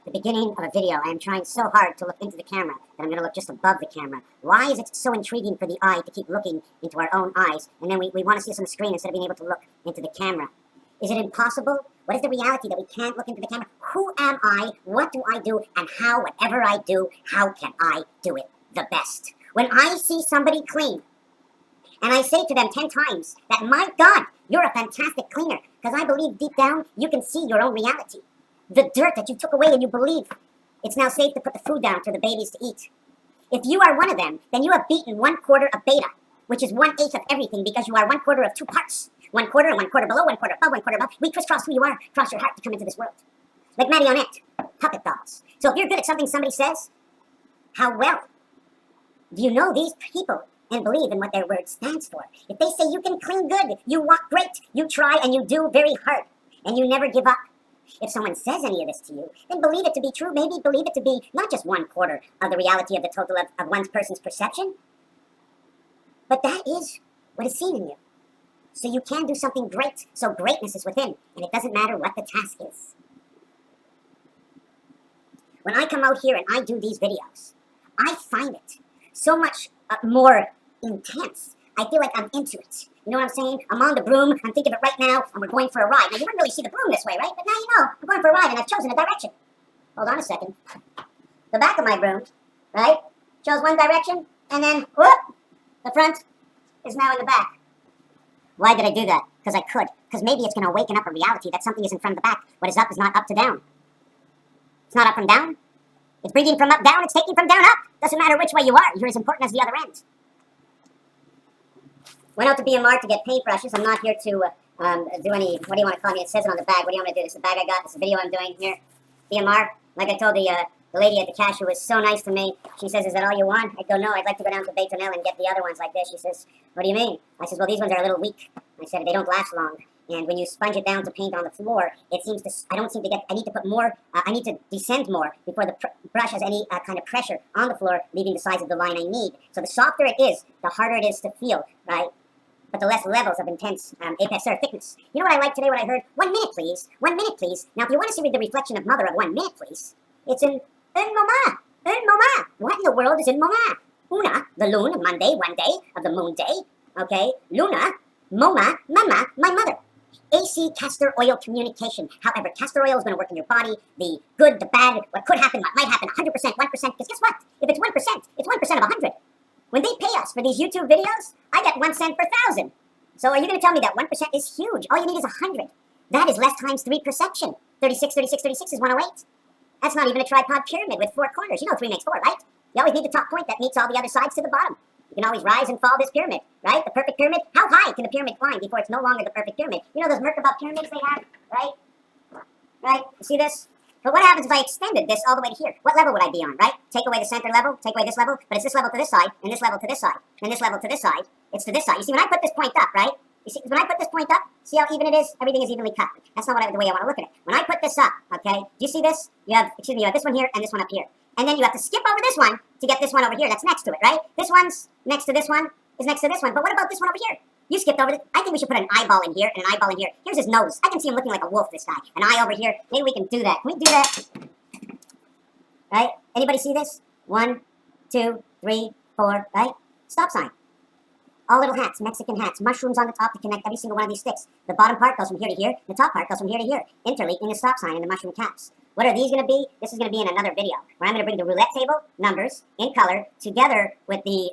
the beginning of a video, I am trying so hard to look into the camera that I'm going to look just above the camera. Why is it so intriguing for the eye to keep looking into our own eyes, and then we want to see us on the screen instead of being able to look into the camera? Is it impossible? What is the reality that we can't look into the camera? Who am I? What do I do? And how, whatever I do, how can I do it the best? When I see somebody clean, and I say to them 10 times that, my God, you're a fantastic cleaner, because I believe deep down you can see your own reality. The dirt that you took away and you believe it's now safe to put the food down for the babies to eat. If you are one of them, then you have beaten 1/4 of beta, which is 1/8 of everything, because you are 1/4 of 2 parts. 1/4 and 1/4 below, 1/4 above, 1/4 above. We crisscross who you are, cross your heart to come into this world. Like marionette, puppet dolls. So if you're good at something somebody says, how well do you know these people and believe in what their word stands for? If they say you can clean good, you walk great, you try and you do very hard, and you never give up. If someone says any of this to you, then believe it to be true. Maybe believe it to be not just 1/4 of the reality of the total of one person's perception, but that is what is seen in you. So you can do something great. So greatness is within, and it doesn't matter what the task is. When I come out here and I do these videos, I find it so much more intense. I feel like I'm into it. You know what I'm saying? I'm on the broom, I'm thinking of it right now, and we're going for a ride. Now, you wouldn't really see the broom this way, right? But now you know, I'm going for a ride, and I've chosen a direction. Hold on a second. The back of my broom, right, chose one direction, and then, whoop, the front is now in the back. Why did I do that? Because I could. Because maybe it's going to awaken up a reality that something is in front of the back. What is up is not up to down. It's not up from down. It's breathing from up down, it's taking from down up. Doesn't matter which way you are, you're as important as the other end. Went out to BMR to get paintbrushes. I'm not here to do any, what do you want to call me? It says it on the bag. What do you want me to do? This is the bag I got. This is the video I'm doing here. BMR. Like I told the lady at the cash who was so nice to me. She says, is that all you want? I go, no, I'd like to go down to Baytonel and get the other ones like this. She says, what do you mean? I says, well, these ones are a little weak. I said, they don't last long. And when you sponge it down to paint on the floor, it seems to, I don't seem to get, I need to put more, I need to descend more before the brush has any kind of pressure on the floor, leaving the size of the line I need. So the softer it is, the harder it is to feel, right? But the less levels of intense apex or thickness. You know what I like today, what I heard? 1 minute, please. 1 minute, please. Now, if you want to see the reflection of mother of 1 minute, please, it's in moment. Un moment. What in the world is in moment? Una, the loon, Monday, 1 day of the moon day. Okay? Luna, moma, mama, my mother. AC castor oil communication. However, castor oil is going to work in your body. The good, the bad, what could happen, what might happen, 100%, 1%. Because guess what? If it's 1%, it's 1% of 100. When they pay us for these YouTube videos, I get 1 cent per 1,000. So are you going to tell me that 1% is huge? All you need is 100. That is less times 3 perception. 36, 36, 36 is 108. That's not even a tripod pyramid with 4 corners. You know 3 makes 4, right? You always need the top point that meets all the other sides to the bottom. You can always rise and fall this pyramid, right? The perfect pyramid. How high can the pyramid climb before it's no longer the perfect pyramid? You know those Merkaba pyramids they have, right? Right? You see this? But what happens if I extended this all the way to here? What level would I be on, right? Take away the center level, take away this level, but it's this level to this side, and this level to this side, and this level to this side. It's to this side. You see, when I put this point up, right? You see, when I put this point up, see how even it is? Everything is evenly cut. That's not the way I want to look at it. When I put this up, okay, do you see this? You have this one here and this one up here. And then you have to skip over this one to get this one over here that's next to it, right? This one's next to this one is next to this one. But what about this one over here? You skipped over it. I think we should put an eyeball in here and an eyeball in here. Here's his nose. I can see him looking like a wolf, this guy. An eye over here. Maybe we can do that. Can we do that? Right? Anybody see this? 1, 2, 3, 4, right? Stop sign. All little hats, Mexican hats, mushrooms on the top to connect every single one of these sticks. The bottom part goes from here to here. The top part goes from here to here, interlinking the stop sign and the mushroom caps. What are these going to be? This is going to be in another video, where I'm going to bring the roulette table, numbers, in color, together with the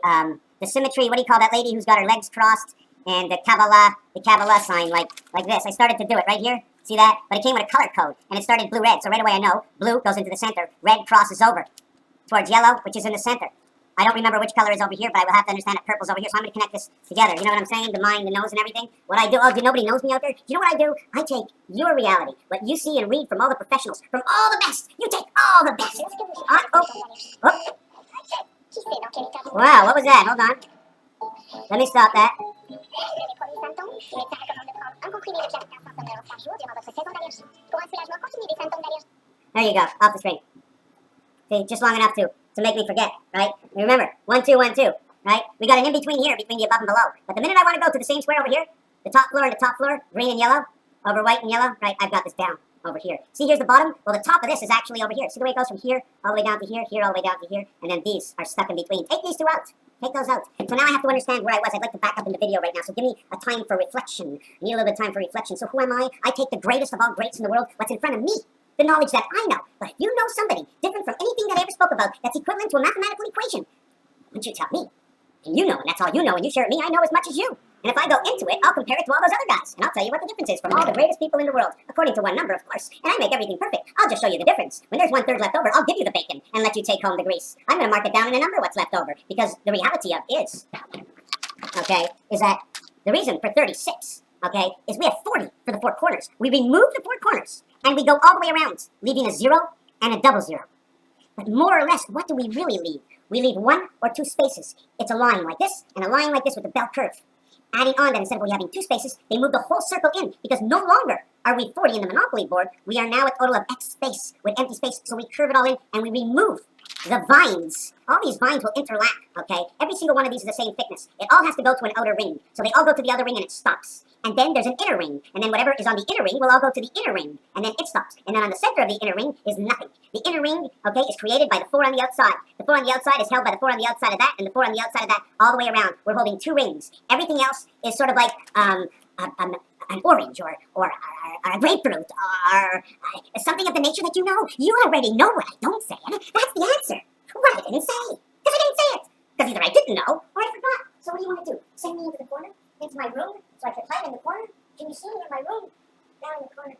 symmetry, what do you call that lady who's got her legs crossed, and the Kabbalah sign, like this. I started to do it right here. See that? But it came with a color code, and it started blue-red. So right away I know blue goes into the center, red crosses over towards yellow, which is in the center. I don't remember which color is over here, but I will have to understand that purple's over here, so I'm going to connect this together. You know what I'm saying? The mind, the nose, and everything. What I do, nobody knows me out there. Do you know what I do? I take your reality, what you see and read from all the professionals, from all the best. You take all the best. Wow, what was that? Hold on. Let me stop that. There you go, off the screen. See, just long enough to make me forget, right? Remember, 1, 2, 1, 2, right? We got an in-between here, between the above and below. But the minute I want to go to the same square over here, the top floor and the top floor, green and yellow, over white and yellow, right? I've got this down. over here. See, here's the bottom. Well, the top of this is actually over here. See the way it goes from here all the way down to here, here all the way down to here, and then these are stuck in between. Take these two out. Take those out. So now I have to understand where I was. I'd like to back up in the video right now. So give me a time for reflection. I need a little bit of time for reflection. So who am I? I take the greatest of all greats in the world, what's in front of me, the knowledge that I know. But if you know somebody different from anything that I ever spoke about that's equivalent to a mathematical equation, why don't you tell me? And you know, and that's all you know, and you share it with me, I know as much as you. And if I go into it, I'll compare it to all those other guys. And I'll tell you what the difference is from all the greatest people in the world, according to one number, of course. And I make everything perfect. I'll just show you the difference. When there's 1/3 left over, I'll give you the bacon and let you take home the grease. I'm going to mark it down in a number what's left over. Because the reality of is, okay, is that the reason for 36, okay, is we have 40 for the 4 corners. We remove the 4 corners, and we go all the way around, leaving a 0 and a double 0. But more or less, what do we really leave? We leave 1 or 2 spaces. It's a line like this, and a line like this with a bell curve. Adding on that, instead of we having 2 spaces, they move the whole circle in, because no longer are we 40 in the Monopoly board, we are now a total of X space with empty space, so we curve it all in, and we remove the vines. All these vines will interlap, okay? Every single one of these is the same thickness. It all has to go to an outer ring, so they all go to the other ring and it stops. And then there's an inner ring, and then whatever is on the inner ring will all go to the inner ring, and then it stops. And then on the center of the inner ring is nothing. The inner ring, okay, is created by the 4 on the outside. The 4 on the outside is held by the 4 on the outside of that, and the 4 on the outside of that, all the way around. We're holding 2 rings. Everything else is sort of like an orange, or a grapefruit, or something of the nature that you know. You already know what I don't say, and that's the answer. What I didn't say. Because I didn't say it. Because either I didn't know, or I forgot. So what do you want to do? Send me into the corner? Into my room? So I can hide in the corner? Can you see me in my room? Down in the corner.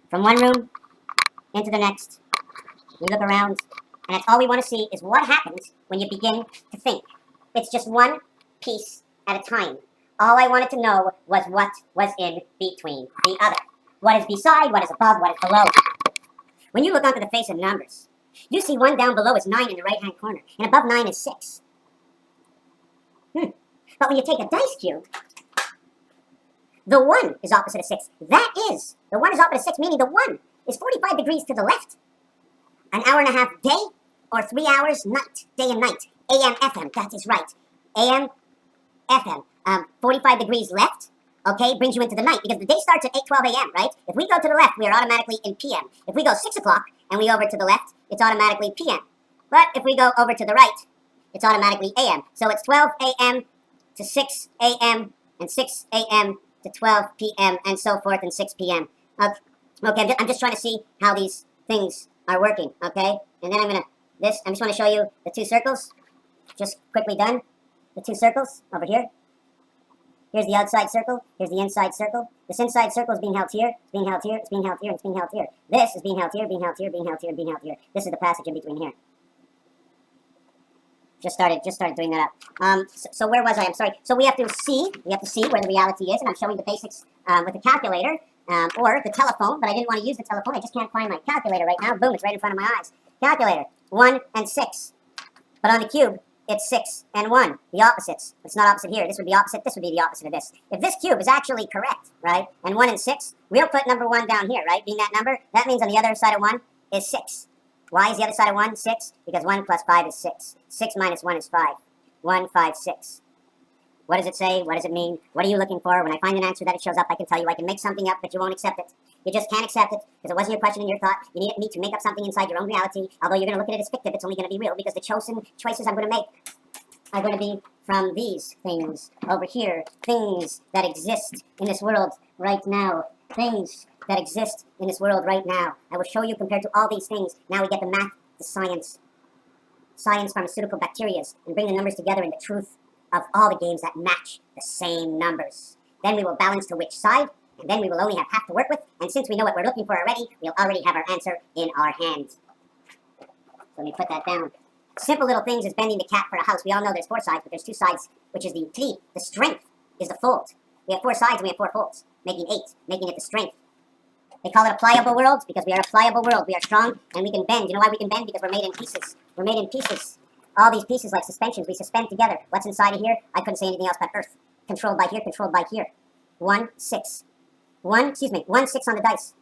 From one room into the next, we look around, and that's all we want to see is what happens when you begin to think. It's just one piece at a time. All I wanted to know was what was in between the other. What is beside, what is above, what is below. When you look onto the face of numbers, you see 1 down below is 9 in the right-hand corner, and above 9 is 6. But when you take a dice cube, the 1 is opposite of 6. That is, the 1 is opposite of 6, meaning the 1 is 45 degrees to the left. An hour and a half day, or 3 hours night, day and night. AM, FM, that is right. AM, FM, 45 degrees left, okay, brings you into the night, because the day starts at 8:12 a.m., right? If we go to the left, we are automatically in PM. If we go 6 o'clock, and we go over to the left, it's automatically PM. But if we go over to the right, it's automatically AM. So it's 12 a.m. to 6 a.m., and 6 a.m. to 12 p.m., and so forth, and 6 p.m. Okay, I'm just trying to see how these things are working, okay? And then I just want to show you the 2 circles. Just quickly done. The 2 circles over here. Here's the outside circle. Here's the inside circle. This inside circle is being held here. It's being held here. It's being held here. It's being held here. This is being held here, being held here, being held here, being held here. This is the passage in between here. Just started doing that up. So where was I? I'm sorry. So we have to see where the reality is, and I'm showing the basics with the calculator or the telephone, but I didn't want to use the telephone. I just can't find my calculator right now. Boom, it's right in front of my eyes. Calculator, 1 and 6. But on the cube, it's 6 and 1. The opposites. It's not opposite here. This would be opposite. This would be the opposite of this. If this cube is actually correct, right, and 1 and 6, we'll put number 1 down here, right, being that number. That means on the other side of 1 is 6. Why is the other side of 1 6? Because 1 plus 5 is 6. 6 minus 1 is 5. 1, 5, 6. What does it say? What does it mean? What are you looking for? When I find an answer that it shows up, I can tell you I can make something up, but you won't accept it. You just can't accept it because it wasn't your question and your thought. You need me to make up something inside your own reality. Although you're going to look at it as fictive, it's only going to be real because the choices I'm going to make are going to be from these things over here. Things that exist in this world right now. Things that exist in this world right now. I will show you compared to all these things. Now we get the math, the science, pharmaceutical bacterias, and bring the numbers together in the truth of all the games that match the same numbers. Then we will balance to which side, and then we will only have half to work with, and since we know what we're looking for already, we'll already have our answer in our hands. So let me put that down. Simple little things is bending the cat for a house. We all know there's 4 sides, but there's 2 sides, which is the key. The strength is the fold. We have 4 sides and we have 4 folds, making 8, making it the strength. They call it a pliable world because we are a pliable world. We are strong and we can bend. You know why we can bend? Because we're made in pieces. We're made in pieces. All these pieces like suspensions, we suspend together. What's inside of here? I couldn't say anything else but earth. Controlled by here, controlled by here. 1, 6. 1, 6 on the dice.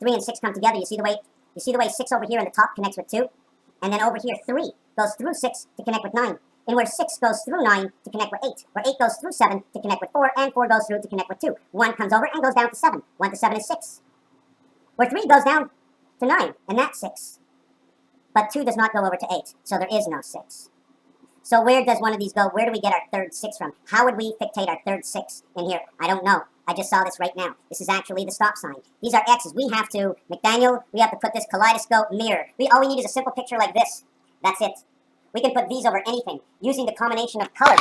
3 and 6 come together. You see the way 6 over here on the top connects with 2? And then over here, 3 goes through 6 to connect with 9. And where 6 goes through 9 to connect with 8. Where 8 goes through 7 to connect with 4. And 4 goes through to connect with 2. 1 comes over and goes down to 7. 1 to 7 is 6. Where 3 goes down to 9. And that's 6. But 2 does not go over to 8. So there is no 6. So where does one of these go? Where do we get our third 6 from? How would we fictate our third 6 in here? I don't know. I just saw this right now. This is actually the stop sign. These are X's. We have to, McDaniel, we have to put this kaleidoscope mirror. All we need is a simple picture like this. That's it. We can put these over anything using the combination of colors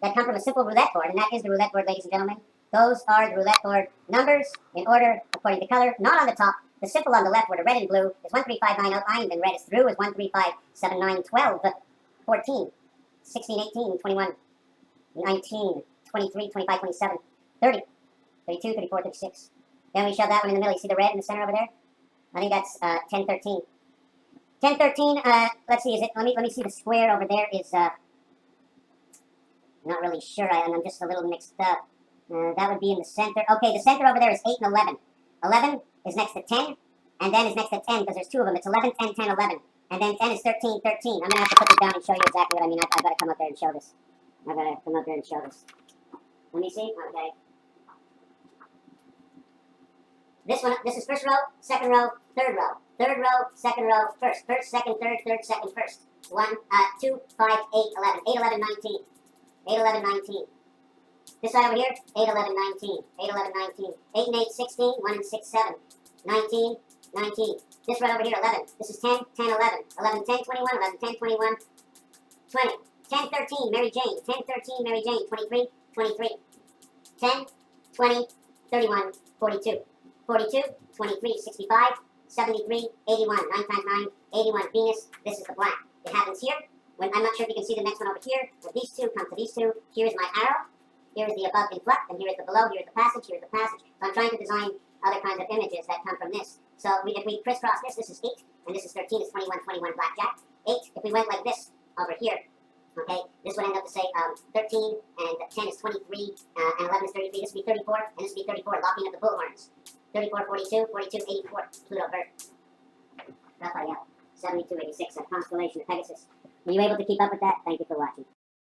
that come from a simple roulette board. And that is the roulette board, ladies and gentlemen. Those are the roulette board numbers in order according to color. Not on the top. The simple on the left where the red and blue is 135 outline. Then red is through is 1 3 5 7 9 12 14 16 18 21 19 23 25 27 30 32 34 36. Then we shove that one in the middle. You see the red in the center over there? I think that's 10 13. 10 13. Let's see. Is it? Let me see. The square over there is not really sure. I'm just a little mixed up. That would be in the center. Okay, the center over there is 8 and 11. 11 is next to 10, and then is next to 10 because there's 2 of them. It's 11, 10, 10, 11. And then 10 is 13, 13. I'm going to have to put this down and show you exactly what I mean. I've got to come up there and show this. I've got to come up there and show this. Let me see. Okay. This one, this is first row, second row, third row. Third row, second row, first. First, second, third, third, second, first. 1, 2, 5, 8, 11. 8, 11, 19. 8, 11, 19. This side over here, 8, 11, 19. 8, 11, 19. 8 and 8, 16. 1 and 6, 7. 19, 19. This right over here, 11. This is 10, 10, 11. 11, 10, 21. 11, 10, 21. 20. 10, 13, Mary Jane. 10, 13, Mary Jane. 23, 23. 10, 20, 31, 42. 42, 23, 65, 73, 81. 9 times 9, 81. Venus, this is the black. It happens here. I'm not sure if you can see the next one over here. When these two come to these two, here's my arrow. Here is the above influx, and here is the below. Here is the passage. Here is the passage. So I'm trying to design other kinds of images that come from this. So if we crisscross this is 8, and this is 13, it's 21, 21 blackjack. 8, if we went like this over here, okay, this would end up to say 13, and 10 is 23, and 11 is 33. This would be 34, and this would be 34, locking up the bullhorns. 34, 42, 42, 84, Pluto bird. Raphael, 72, 86, a constellation of Pegasus. Were you able to keep up with that? Thank you for watching.